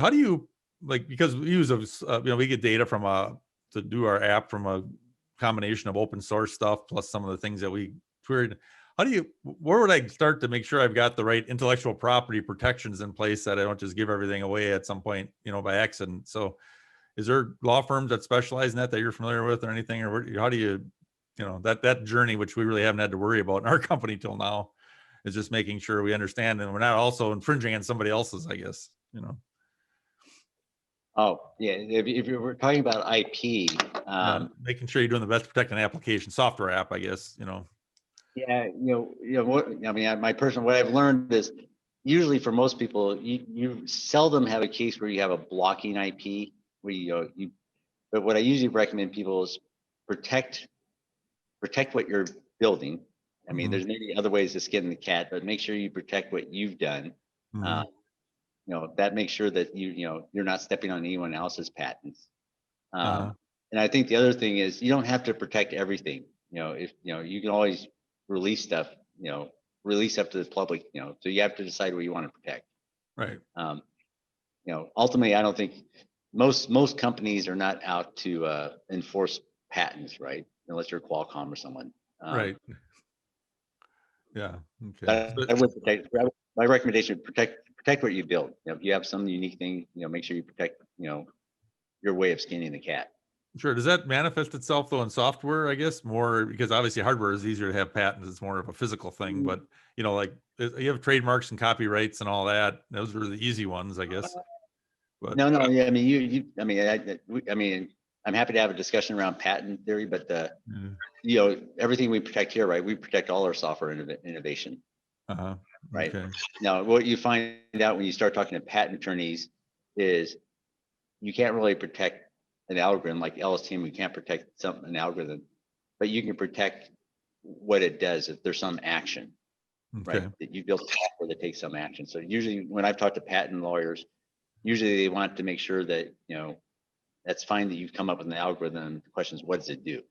how do you, like, because we use we get data from to do our app from a combination of open source stuff plus some of the things that we queried. Where would I start to make sure I've got the right intellectual property protections in place that I don't just give everything away at some point, by accident? So is there law firms that specialize in that you're familiar with or anything, or how do you, that journey, which we really haven't had to worry about in our company till now, is just making sure we understand and we're not also infringing on somebody else's, I guess, Oh, yeah. If you were talking about IP, making sure you're doing the best protecting application software app, I guess, yeah, what I mean, what I've learned is usually for most people, you seldom have a case where you have a blocking IP where but what I usually recommend people is protect what you're building. I mean, there's maybe other ways to skin the cat, but make sure you protect what you've done. That makes sure that you're not stepping on anyone else's patents. And I think the other thing is you don't have to protect everything. If you can always release stuff, release up to the public, so you have to decide what you want to protect. Right. Ultimately, I don't think most companies are not out to enforce patents, right? Unless you're Qualcomm or someone. Right. Yeah. Okay. I would protect. My recommendation: protect what you build. If you have some unique thing, make sure you protect. Your way of skinning the cat. Sure. Does that manifest itself though in software, I guess, more because obviously hardware is easier to have patents. It's more of a physical thing, but like you have trademarks and copyrights and all that. Those are the easy ones, I guess. But no, yeah. I mean, I mean, I'm happy to have a discussion around patent theory, but everything we protect here, right? We protect all our software innovation. Right. Okay. Now, what you find out when you start talking to patent attorneys is you can't really protect an algorithm like LSTM. You can't protect an algorithm, but you can protect what it does if there's some action, right? That you built software that takes some action. So usually when I've talked to patent lawyers, usually they want to make sure that, that's fine that you've come up with an algorithm. The question is, what does it do?